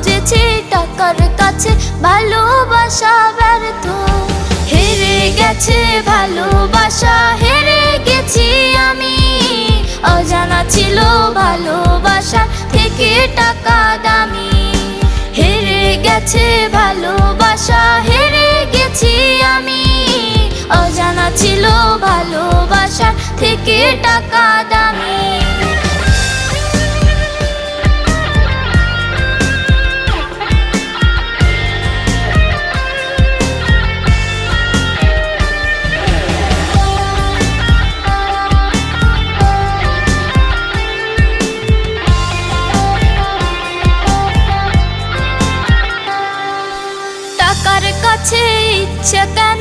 খুঁজেছি টাকার কাছে ভালোবাসা ব্যর্থ। হেরে গেছে ভালোবাসা, হেরে গেছি আমি। অজানা ছিল ভালোবাসা থেকে টাকা দামি। হেরে গেছে ভালোবাসা, হেরে গেছি আমি। অজানা ছিল ভালোবাসা থেকে টাকা দামি। টাকার কাছে ইচ্ছে কেন